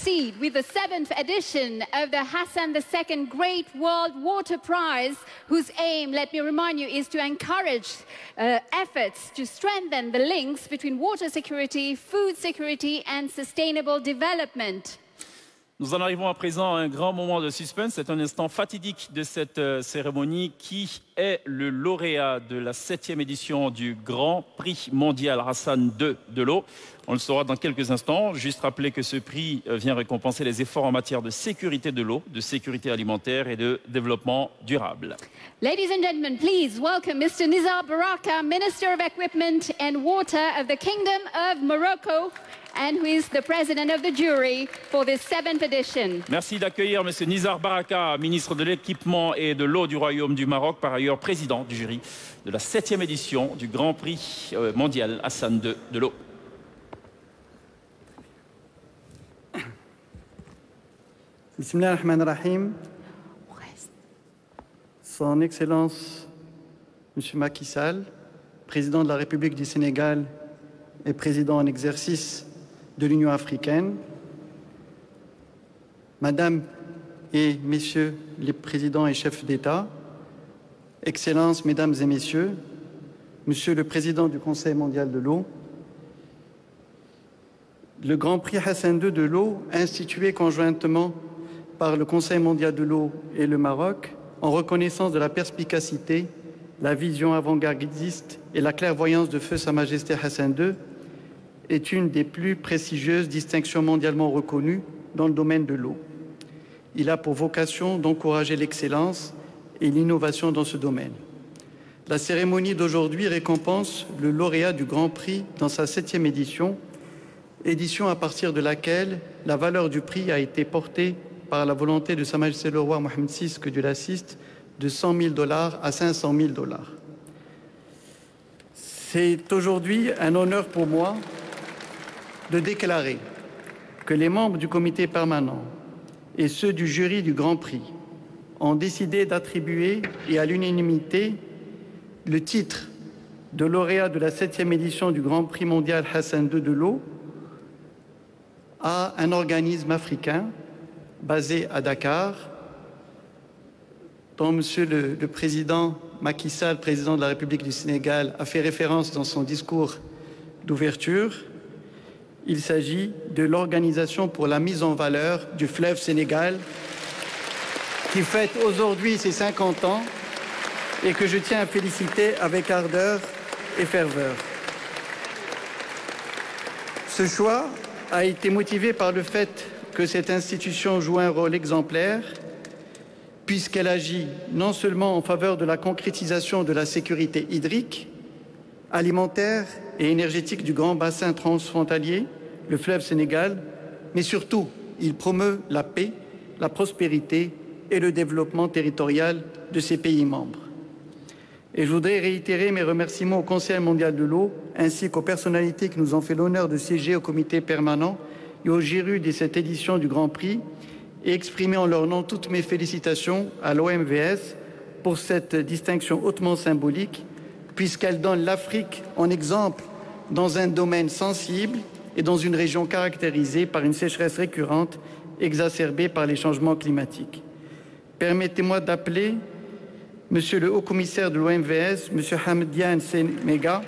proceed with the 7th edition of the Hassan II Great World Water Prize, whose aim, let me remind you, is to encourage efforts to strengthen the links between water security, food security and sustainable development. Nous en arrivons à présent à un grand moment de suspense. C'est un instant fatidique de cette cérémonie. Qui est le lauréat de la 7e édition du Grand Prix mondial Hassan II de l'eau? On le saura dans quelques instants. Juste rappeler que ce prix vient récompenser les efforts en matière de sécurité de l'eau, de sécurité alimentaire et de développement durable. Ladies and gentlemen, please welcome Mr. Nizar Baraka, Minister of Equipment and Water of the Kingdom of Morocco, and who is the president of the jury for this 7th edition. Merci d'accueillir M. Nizar Baraka, ministre de l'Équipement et de l'eau du Royaume du Maroc, par ailleurs président du jury de la 7e édition du Grand Prix mondial Hassan II de l'eau. Bismillah ar-Rahman ar-Rahim. Son Excellence M. Macky Sall, président de la République du Sénégal et président en exercice de l'Union africaine, Madame et Messieurs les présidents et chefs d'État, Excellences, Mesdames et Messieurs, Monsieur le Président du Conseil mondial de l'eau, le Grand Prix Hassan II de l'eau, institué conjointement par le Conseil mondial de l'eau et le Maroc, en reconnaissance de la perspicacité, la vision avant-gardiste et la clairvoyance de Feu Sa Majesté Hassan II, est une des plus prestigieuses distinctions mondialement reconnues dans le domaine de l'eau. Il a pour vocation d'encourager l'excellence et l'innovation dans ce domaine. La cérémonie d'aujourd'hui récompense le lauréat du Grand Prix dans sa 7e édition, édition à partir de laquelle la valeur du prix a été portée par la volonté de Sa Majesté le Roi Mohammed VI, que Dieu l'assiste, de $100 000 à $500 000. C'est aujourd'hui un honneur pour moi de déclarer que les membres du comité permanent et ceux du jury du Grand Prix ont décidé d'attribuer, et à l'unanimité, le titre de lauréat de la 7e édition du Grand Prix mondial Hassan II de l'eau à un organisme africain basé à Dakar, dont Monsieur le Président Macky Sall, président de la République du Sénégal, a fait référence dans son discours d'ouverture. Il s'agit de l'Organisation pour la mise en valeur du fleuve Sénégal, qui fête aujourd'hui ses 50 ans et que je tiens à féliciter avec ardeur et ferveur. Ce choix a été motivé par le fait que cette institution joue un rôle exemplaire, puisqu'elle agit non seulement en faveur de la concrétisation de la sécurité hydrique, alimentaire et énergétique du grand bassin transfrontalier, le fleuve Sénégal, mais surtout, il promeut la paix, la prospérité et le développement territorial de ses pays membres. Et je voudrais réitérer mes remerciements au Conseil mondial de l'eau, ainsi qu'aux personnalités qui nous ont fait l'honneur de siéger au comité permanent et au jury de cette édition du Grand Prix, et exprimer en leur nom toutes mes félicitations à l'OMVS pour cette distinction hautement symbolique, puisqu'elle donne l'Afrique en exemple dans un domaine sensible et dans une région caractérisée par une sécheresse récurrente exacerbée par les changements climatiques. Permettez-moi d'appeler Monsieur le Haut-Commissaire de l'OMVS, Monsieur Hamdian Semega,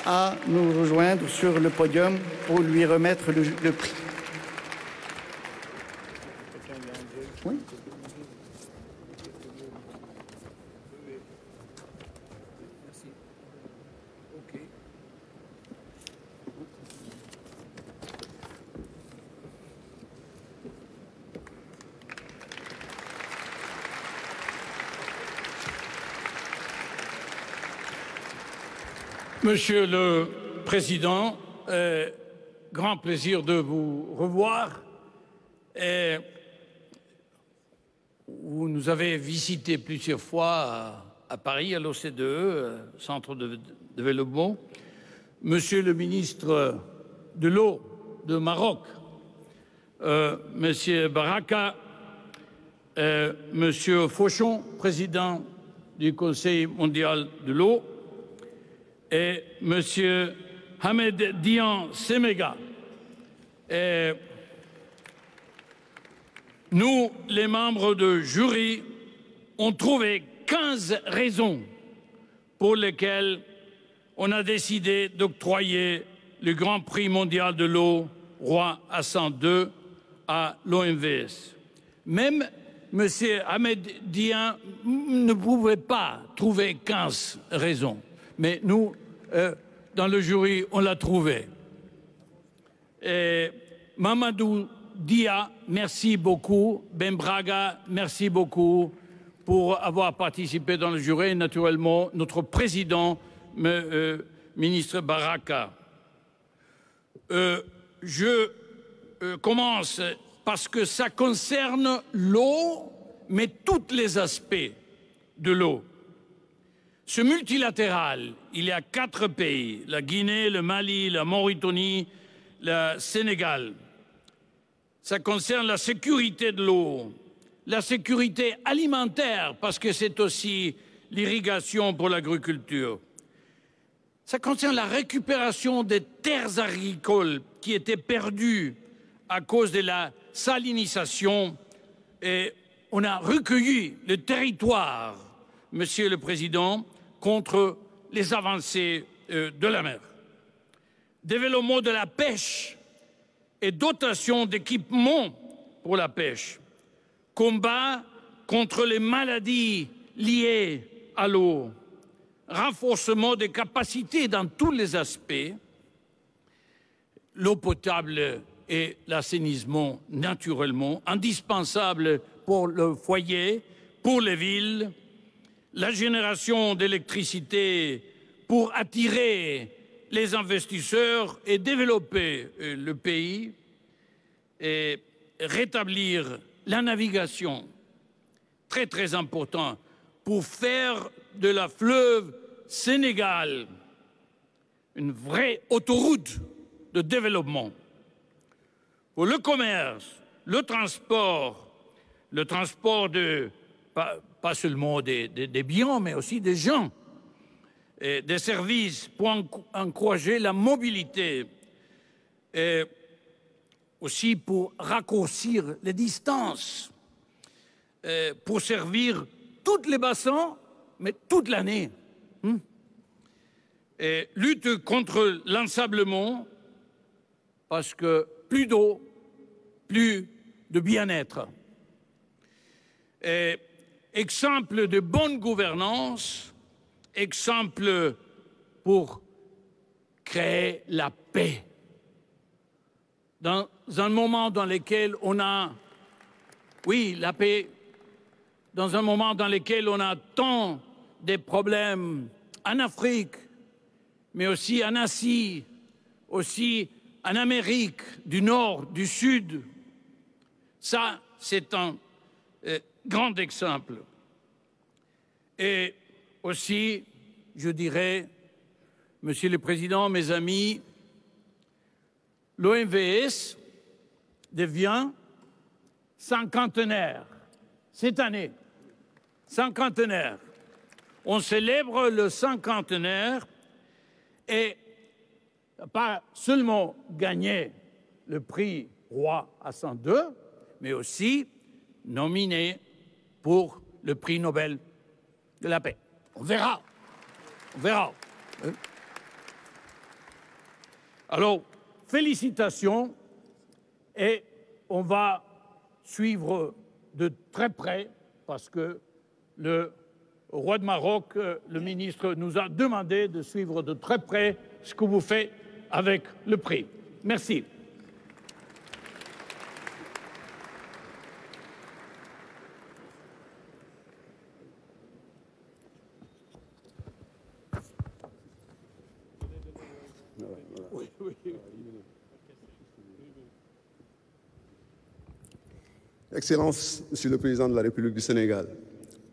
à nous rejoindre sur le podium pour lui remettre le prix. Oui. Monsieur le Président, grand plaisir de vous revoir. Vous nous avez visité plusieurs fois à Paris, à l'OCDE, Centre de développement. Monsieur le ministre de l'eau de Maroc, Monsieur Baraka, Monsieur Fauchon, président du Conseil mondial de l'eau, et Monsieur Hamed Dian Semega, Nous, les membres du jury, ont trouvé 15 raisons pour lesquelles on a décidé d'octroyer le Grand Prix mondial de l'eau Roi Hassan II à l'OMVS. Même M. Ahmediyyan ne pouvait pas trouver 15 raisons. Mais nous, dans le jury, on l'a trouvé. Et Mamadou Dia, merci beaucoup. Ben Braga, merci beaucoup pour avoir participé dans le jury. Et naturellement, notre président, ministre Baraka. Je commence parce que ça concerne l'eau, mais tous les aspects de l'eau. Ce multilatéral, il y a 4 pays, la Guinée, le Mali, la Mauritanie, le Sénégal. Ça concerne la sécurité de l'eau, la sécurité alimentaire, parce que c'est aussi l'irrigation pour l'agriculture. Ça concerne la récupération des terres agricoles qui étaient perdues à cause de la salinisation. Et on a recueilli le territoire, Monsieur le Président, contre les avancées de la mer. Développement de la pêche et dotation d'équipements pour la pêche. Combat contre les maladies liées à l'eau. Renforcement des capacités dans tous les aspects. L'eau potable et l'assainissement, naturellement, indispensables pour le foyer, pour les villes. La génération d'électricité pour attirer les investisseurs et développer le pays et rétablir la navigation, très très important, pour faire de la fleuve Sénégal une vraie autoroute de développement. Pour le commerce, le transport de, pas seulement des biens, mais aussi des gens, et des services pour encourager la mobilité, et aussi pour raccourcir les distances, pour servir tous les bassins, mais toute l'année. Et lutte contre l'ensablement, parce que plus d'eau, plus de bien-être. Exemple de bonne gouvernance, exemple pour créer la paix. Dans un moment dans lequel on a, oui, la paix, dans un moment dans lequel on a tant de problèmes en Afrique, mais aussi en Asie, aussi en Amérique du Nord, du Sud. Ça, c'est un grand exemple. Et aussi, je dirais, Monsieur le Président, mes amis, l'OMVS devient cinquantenaire cette année. Cinquantenaire. On célèbre le cinquantenaire et pas seulement gagner le prix Roi Hassan II, mais aussi nominé pour le prix Nobel de la paix. On verra. On verra. Alors, félicitations et on va suivre de très près parce que le roi de Maroc, le ministre, nous a demandé de suivre de très près ce que vous faites avec le prix. Merci. Excellences, Monsieur le Président de la République du Sénégal,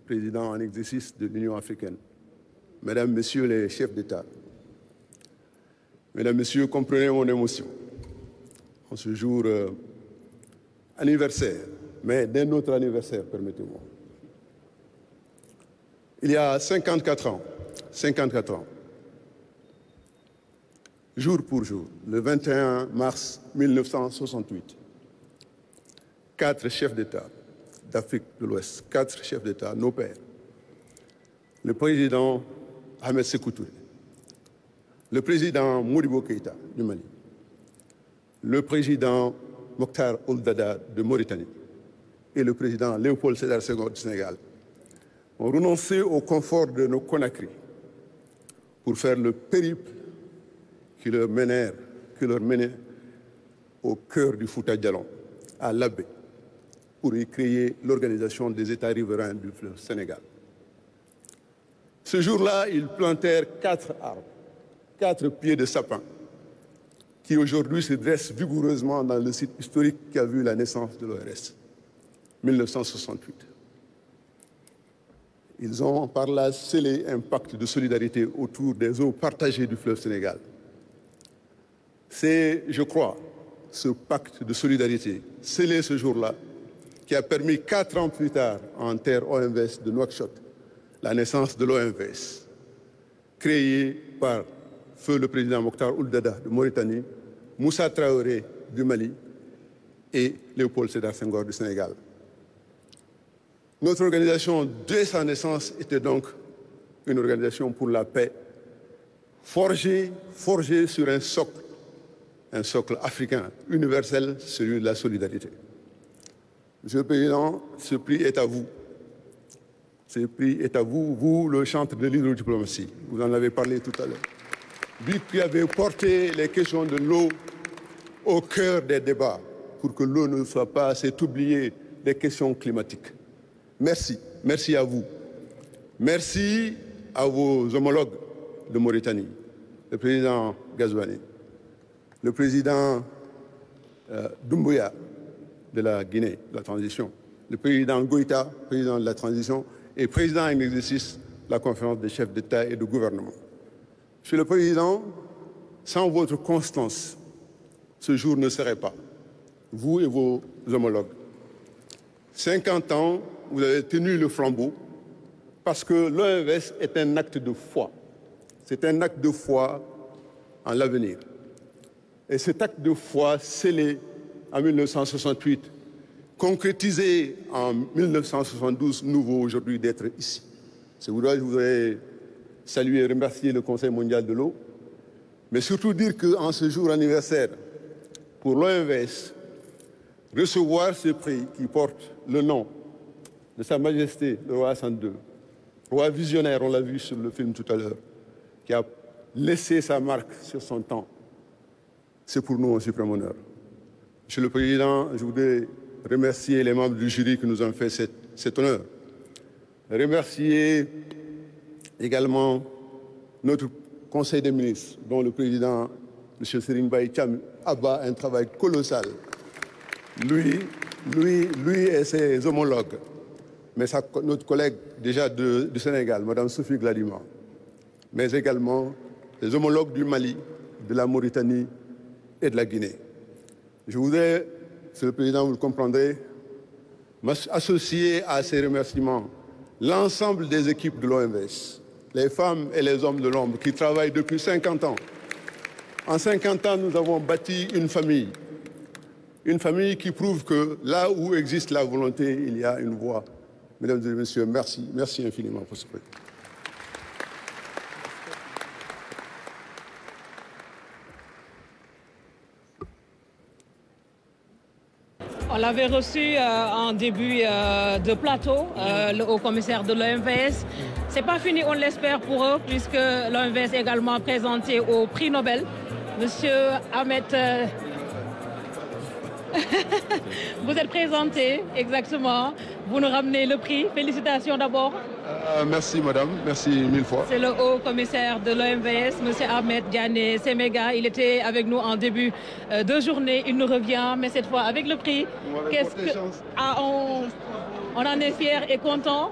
Président en exercice de l'Union africaine, Mesdames, Messieurs les chefs d'État, Mesdames, Messieurs, comprenez mon émotion en ce jour anniversaire, mais d'un autre anniversaire, permettez-moi. Il y a 54 ans, jour pour jour, le 21 mars 1968, 4 chefs d'État d'Afrique de l'Ouest, 4 chefs d'État, nos pères, le président Ahmed Sékou Touré, le président Modibo Keïta du Mali, le président Mokhtar Ould Daddah de Mauritanie et le président Léopold Sédar Senghor du Sénégal ont renoncé au confort de nos Conakry pour faire le périple qui leur menait au cœur du Fouta Djallon, à Labé, pour y créer l'organisation des États riverains du fleuve Sénégal. Ce jour-là, ils plantèrent 4 arbres, 4 pieds de sapin, qui aujourd'hui se dressent vigoureusement dans le site historique qui a vu la naissance de l'ORS, 1968. Ils ont par là scellé un pacte de solidarité autour des eaux partagées du fleuve Sénégal. C'est, je crois, ce pacte de solidarité scellé ce jour-là qui a permis 4 ans plus tard, en terre OMVS de Nouakchott, la naissance de l'OMVS, créée par feu le président Mokhtar Ould Daddah de Mauritanie, Moussa Traoré du Mali et Léopold Sédar Senghor du Sénégal. Notre organisation, dès sa naissance, était donc une organisation pour la paix, forgée sur un socle africain, universel, celui de la solidarité. Monsieur le Président, ce prix est à vous. Ce prix est à vous, vous, le chantre de l'hydrodiplomatie. Vous en avez parlé tout à l'heure. Vous qui avez porté les questions de l'eau au cœur des débats pour que l'eau ne soit pas cette oubliée des questions climatiques. Merci. Merci à vous. Merci à vos homologues de Mauritanie, le président Ghazouani, le président Doumbouya de la Guinée, de la transition, le président Goïta, président de la transition, et président en exercice de la conférence des chefs d'État et de gouvernement. Monsieur le Président, sans votre constance, ce jour ne serait pas, vous et vos homologues. 50 ans, vous avez tenu le flambeau parce que l'OMVS est un acte de foi. C'est un acte de foi en l'avenir. Et cet acte de foi scellé en 1968, concrétisé en 1972, nous vaut aujourd'hui d'être ici. C'est pourquoi je voudrais saluer et remercier le Conseil mondial de l'eau, mais surtout dire qu'en ce jour anniversaire, pour l'OMVS, recevoir ce prix qui porte le nom de Sa Majesté le roi Hassan II, roi visionnaire, on l'a vu sur le film tout à l'heure, qui a laissé sa marque sur son temps, c'est pour nous un suprême honneur. Monsieur le Président, je voudrais remercier les membres du jury qui nous ont fait cet honneur. Remercier également notre Conseil des ministres, dont le Président, M. Serigne Mbaye Thiam, abat un travail colossal. Lui et ses homologues, mais notre collègue déjà du Sénégal, Mme Sophie Gladima, mais également les homologues du Mali, de la Mauritanie et de la Guinée. Je voudrais, Monsieur le Président, vous le comprendrez, m'associer à ces remerciements l'ensemble des équipes de l'OMVS, les femmes et les hommes de l'ombre qui travaillent depuis 50 ans. En 50 ans, nous avons bâti une famille qui prouve que là où existe la volonté, il y a une voie. Mesdames et messieurs, merci. Merci infiniment pour ce prix. On l'avait reçu en début de plateau, le haut-commissaire de l'OMVS. C'est pas fini, on l'espère pour eux, puisque l'OMVS est également présenté au prix Nobel. Monsieur Ahmed, vous êtes présenté, exactement. Vous nous ramenez le prix. Félicitations d'abord. Merci madame, merci mille fois. C'est le haut-commissaire de l'OMVS, monsieur Ahmed Diané Séméga. Il était avec nous en début de journée. Il nous revient, mais cette fois avec le prix. On en est fiers et contents.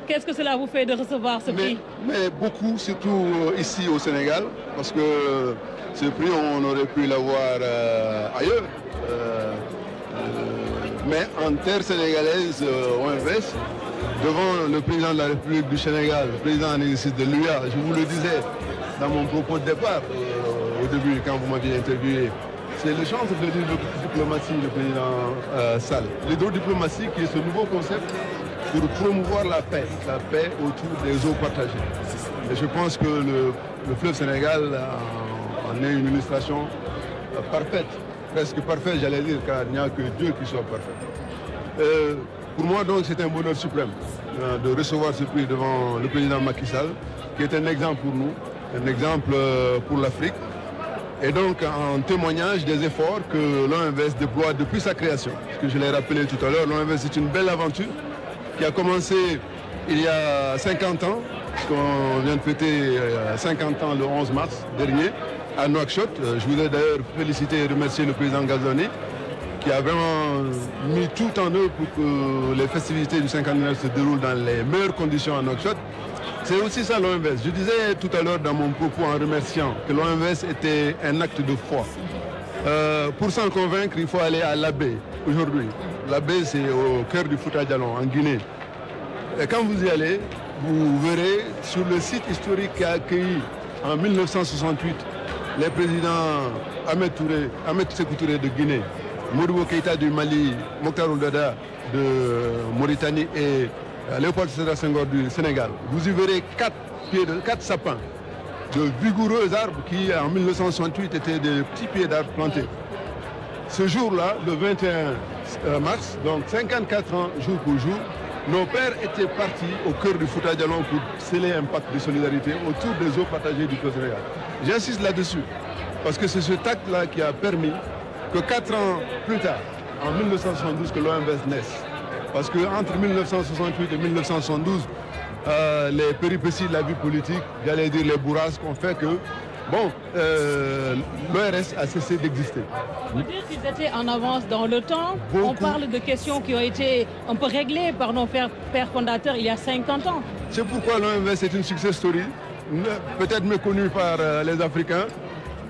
Qu'est-ce que cela vous fait de recevoir ce prix? Mais beaucoup, surtout ici au Sénégal, parce que ce prix, on aurait pu l'avoir ailleurs. Mais en terre sénégalaise, OMVS, devant le président de la République du Sénégal, le président en exercice de l'UA, je vous le disais dans mon propos de départ, au début, quand vous m'aviez interviewé, C'est le chantre de l'hydrodiplomatie, le président Sall. L'hydrodiplomatie qui est ce nouveau concept pour promouvoir la paix autour des eaux partagées. Et je pense que le fleuve Sénégal en est une illustration parfaite, presque parfaite, j'allais dire, car il n'y a que Dieu qui soit parfait. Pour moi, donc, c'est un bonheur suprême de recevoir ce prix devant le président Macky Sall, qui est un exemple pour nous, un exemple pour l'Afrique, et donc en témoignage des efforts que l'OMVS déploie depuis sa création. Ce que je l'ai rappelé tout à l'heure, l'OMVS c'est une belle aventure qui a commencé il y a 50 ans, puisqu'on vient de fêter 50 ans le 11 mars dernier, à Nouakchott. Je voudrais d'ailleurs féliciter et remercier le président Ghazouani, qui a vraiment mis tout en œuvre pour que les festivités du 50e se déroulent dans les meilleures conditions à Nouakchott. C'est aussi ça l'OMVS. Je disais tout à l'heure dans mon propos en remerciant que l'OMVS était un acte de foi. Pour s'en convaincre, il faut aller à l'Abbé aujourd'hui. L'Abbé, c'est au cœur du Fouta Djallon, en Guinée. Et quand vous y allez, vous verrez sur le site historique qui a accueilli en 1968 les présidents Ahmed Sékou Touré de Guinée, Modibo Keïta du Mali, Mokhtar Ould Daddah de Mauritanie et Léopold Sédar Senghor du Sénégal. Vous y verrez 4 sapins de vigoureux arbres qui, en 1968, étaient des petits pieds d'arbres plantés. Ce jour-là, le 21 mars, donc 54 ans jour pour jour, nos pères étaient partis au cœur du Fouta Djallon pour sceller un pacte de solidarité autour des eaux partagées du fleuve Sénégal. J'insiste là-dessus, parce que c'est ce acte-là qui a permis que 4 ans plus tard, en 1972, que l'OMVS naisse. Parce qu'entre 1968 et 1972, les péripéties de la vie politique, j'allais dire les bourrasques, ont fait que, bon, l'ORS a cessé d'exister. Vous dire qu'ils étaient en avance dans le temps. Beaucoup. On parle de questions qui ont été un peu réglées par nos pères fondateurs il y a 50 ans. C'est pourquoi l'OMVS est une success story, peut-être méconnue par les Africains,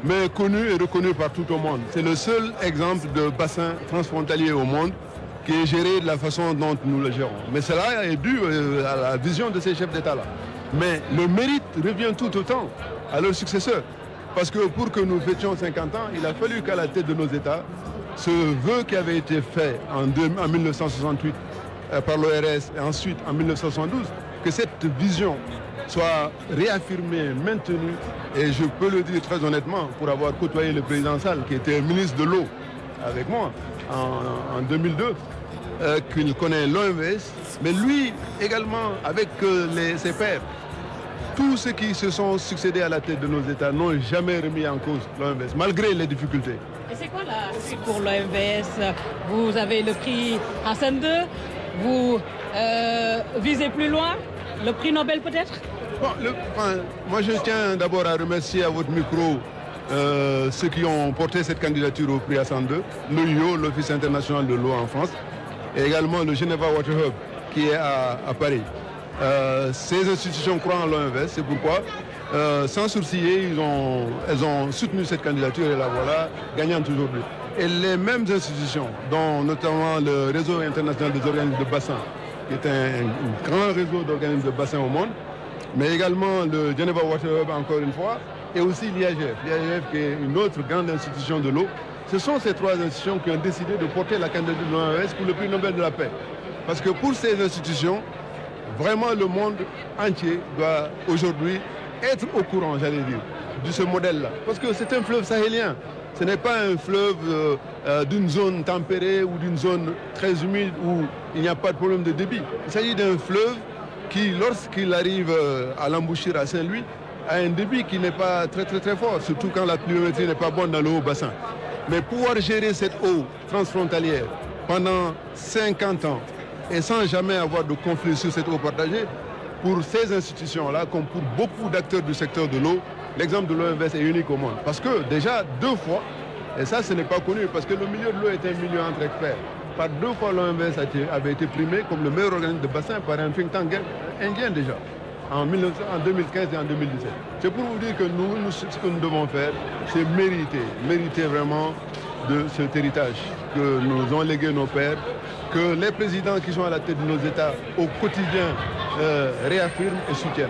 mais connue et reconnue par tout le monde. C'est le seul exemple de bassin transfrontalier au monde qui est géré de la façon dont nous le gérons. Mais cela est dû à la vision de ces chefs d'État-là. Mais le mérite revient tout autant à leurs successeurs. Parce que pour que nous fêtions 50 ans, il a fallu qu'à la tête de nos États, ce vœu qui avait été fait en 1968 par l'ORS et ensuite en 1972, que cette vision soit réaffirmée, maintenue. Et je peux le dire très honnêtement, pour avoir côtoyé le président Sall, qui était ministre de l'eau avec moi en 2002, qu'il connaît l'OMVS, mais lui également avec ses pairs. Tous ceux qui se sont succédés à la tête de nos États n'ont jamais remis en cause l'OMVS, malgré les difficultés. Et c'est quoi la suite pour l'OMVS? Vous avez le prix Hassan II, vous visez plus loin, le prix Nobel peut-être? Bon, moi je tiens d'abord à remercier à votre micro ceux qui ont porté cette candidature au prix Hassan II, l'OIO, l'Office international de l'eau en France, et également le Geneva Water Hub qui est à Paris. Ces institutions croient en l'OMVS, c'est pourquoi, sans sourciller, elles ont soutenu cette candidature et la voilà gagnante aujourd'hui. Et les mêmes institutions, dont notamment le réseau international des organismes de bassin, qui est un grand réseau d'organismes de bassin au monde, mais également le Geneva Water Hub encore une fois, et aussi l'IAGF. L'IAGF qui est une autre grande institution de l'eau. Ce sont ces trois institutions qui ont décidé de porter la candidature de l'OMVS pour le prix Nobel de la paix. Parce que pour ces institutions, vraiment le monde entier doit aujourd'hui être au courant, j'allais dire, de ce modèle-là. Parce que c'est un fleuve sahélien. Ce n'est pas un fleuve d'une zone tempérée ou d'une zone très humide où il n'y a pas de problème de débit. Il s'agit d'un fleuve qui, lorsqu'il arrive à l'embouchure à Saint-Louis, a un débit qui n'est pas très fort, surtout quand la pluviométrie n'est pas bonne dans le haut bassin. Mais pouvoir gérer cette eau transfrontalière pendant 50 ans et sans jamais avoir de conflit sur cette eau partagée, pour ces institutions-là, comme pour beaucoup d'acteurs du secteur de l'eau, l'exemple de l'OMVS est unique au monde. Parce que déjà 2 fois, et ça ce n'est pas connu, parce que le milieu de l'eau est un milieu entre experts, par 2 fois l'OMVS avait été primé comme le meilleur organisme de bassin par un think tank indien déjà, en 2015 et en 2017. C'est pour vous dire que nous, ce que nous devons faire, c'est mériter vraiment de cet héritage que nous ont légué nos pères, que les présidents qui sont à la tête de nos États au quotidien réaffirment et soutiennent.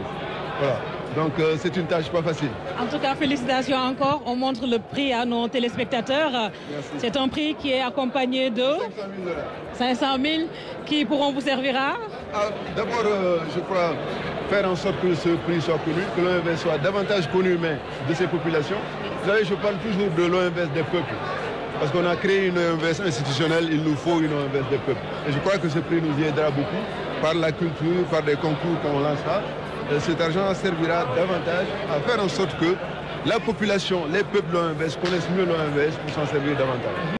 Voilà. Donc c'est une tâche pas facile. En tout cas, félicitations encore. On montre le prix à nos téléspectateurs. C'est un prix qui est accompagné de 500 000 qui pourront vous servir à... D'abord, je crois faire en sorte que ce prix soit connu, que l'OMVS soit davantage connu mais de ses populations. Vous savez, je parle toujours de l'OMVS des peuples. Parce qu'on a créé une OMVS institutionnelle, il nous faut une OMVS des peuples. Et je crois que ce prix nous y aidera beaucoup par la culture, par des concours qu'on lancera. Cet argent servira davantage à faire en sorte que la population, les peuples de l'OMVS connaissent mieux l'OMVS pour s'en servir davantage.